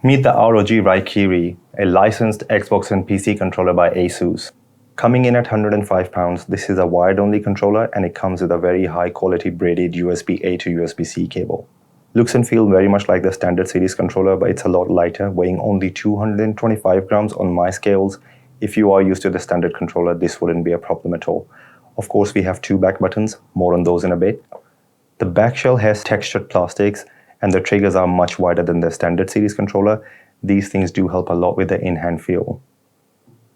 Meet the ROG Raikiri, a licensed Xbox and PC controller by Asus. Coming in at £105, this is a wired-only controller and it comes with a very high-quality braided USB-A to USB-C cable. Looks and feel very much like the standard series controller, but it's a lot lighter, weighing only 225 grams on my scales. If you are used to the standard controller, this wouldn't be a problem at all. Of course, we have two back buttons, more on those in a bit. The back shell has textured plastics, and the triggers are much wider than the standard series controller. These things do help a lot with the in-hand feel.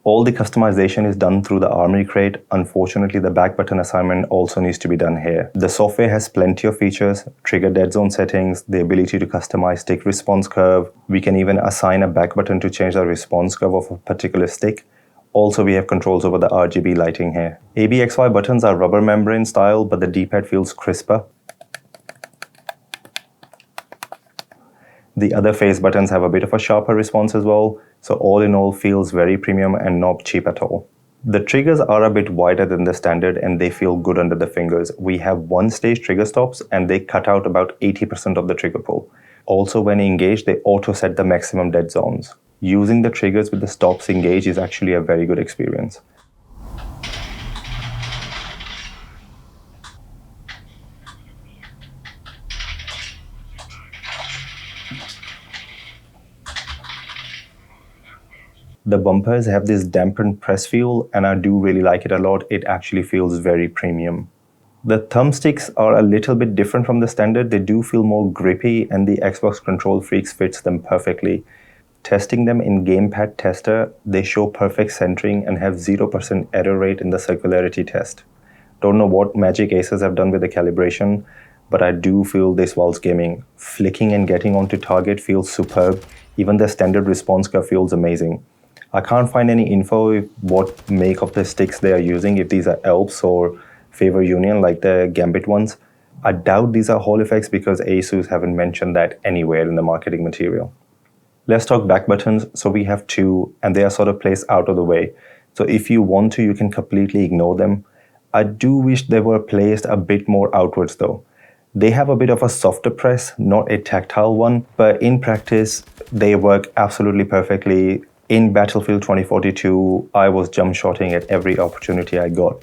All the customization is done through the Armory crate. Unfortunately, the back button assignment also needs to be done here. The software has plenty of features, trigger dead zone settings, the ability to customize stick response curve. We can even assign a back button to change the response curve of a particular stick. Also, we have controls over the RGB lighting here. ABXY buttons are rubber membrane style, but the D-pad feels crisper. The other face buttons have a bit of a sharper response as well, so all in all feels very premium and not cheap at all. The triggers are a bit wider than the standard and they feel good under the fingers. We have one-stage trigger stops and they cut out about 80% of the trigger pull. Also, when engaged, they auto-set the maximum dead zones. Using the triggers with the stops engaged is actually a very good experience. The bumpers have this dampened press feel and I do really like it a lot. It actually feels very premium. The thumbsticks are a little bit different from the standard. They do feel more grippy and the Xbox Control Freaks fits them perfectly. Testing them in Gamepad Tester, they show perfect centering and have 0% error rate in the circularity test. Don't know what magic Asus have done with the calibration, but I do feel this whilst gaming. Flicking and getting onto target feels superb. Even the standard response curve feels amazing. I can't find any info what make of the sticks they are using, if these are Alps or Favor Union like the Gambit ones. I doubt these are Hall effects because Asus haven't mentioned that anywhere in the marketing material. Let's talk back buttons. So we have two and they are sort of placed out of the way. So if you want to, you can completely ignore them. I do wish they were placed a bit more outwards though. They have a bit of a softer press, not a tactile one, but in practice, they work absolutely perfectly. In Battlefield 2042, I was jump shotting at every opportunity I got.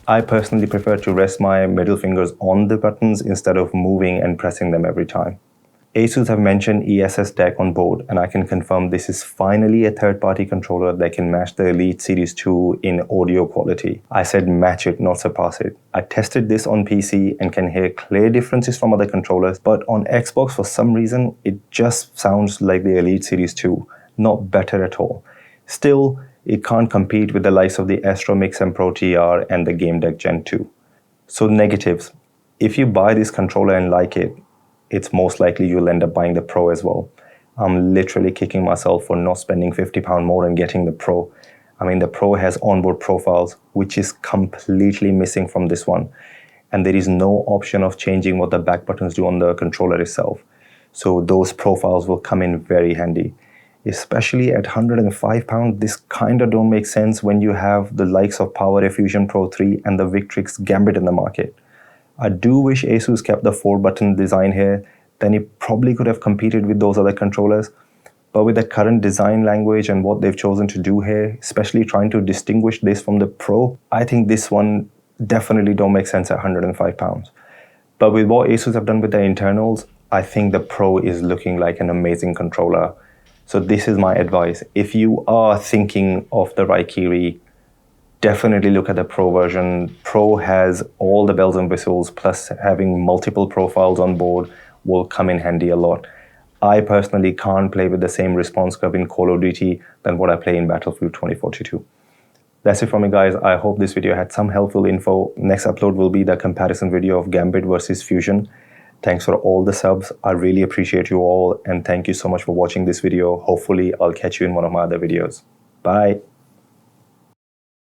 I personally prefer to rest my middle fingers on the buttons instead of moving and pressing them every time. Asus have mentioned Ess Dac on board, and I can confirm this is finally a third-party controller that can match the Elite Series 2 in audio quality. I said match it, not surpass it. I tested this on PC and can hear clear differences from other controllers, but on Xbox for some reason, it just sounds like the Elite Series 2. Not better at all. Still, it can't compete with the likes of the Astro Mix M Pro TR and the Game Deck Gen 2. So negatives. If you buy this controller and like it, it's most likely you'll end up buying the Pro as well. I'm literally kicking myself for not spending £50 more and getting the Pro. I mean, the Pro has onboard profiles, which is completely missing from this one. And there is no option of changing what the back buttons do on the controller itself. So those profiles will come in very handy. Especially at £105, this kinda don't make sense when you have the likes of Power Effusion Pro 3 and the Victrix Gambit in the market. I do wish Asus kept the 4-button design here, then it probably could have competed with those other controllers. But with the current design language and what they've chosen to do here, especially trying to distinguish this from the Pro, I think this one definitely don't make sense at £105. But with what Asus have done with their internals, I think the Pro is looking like an amazing controller. So this is my advice. If you are thinking of the Raikiri, definitely look at the Pro version. Pro has all the bells and whistles, plus having multiple profiles on board will come in handy a lot. I personally can't play with the same response curve in Call of Duty than what I play in Battlefield 2042. That's it from me, guys. I hope this video had some helpful info. Next upload will be the comparison video of Gambit versus Fusion. Thanks for all the subs. I really appreciate you all, and thank you so much for watching this video. Hopefully, I'll catch you in one of my other videos. Bye.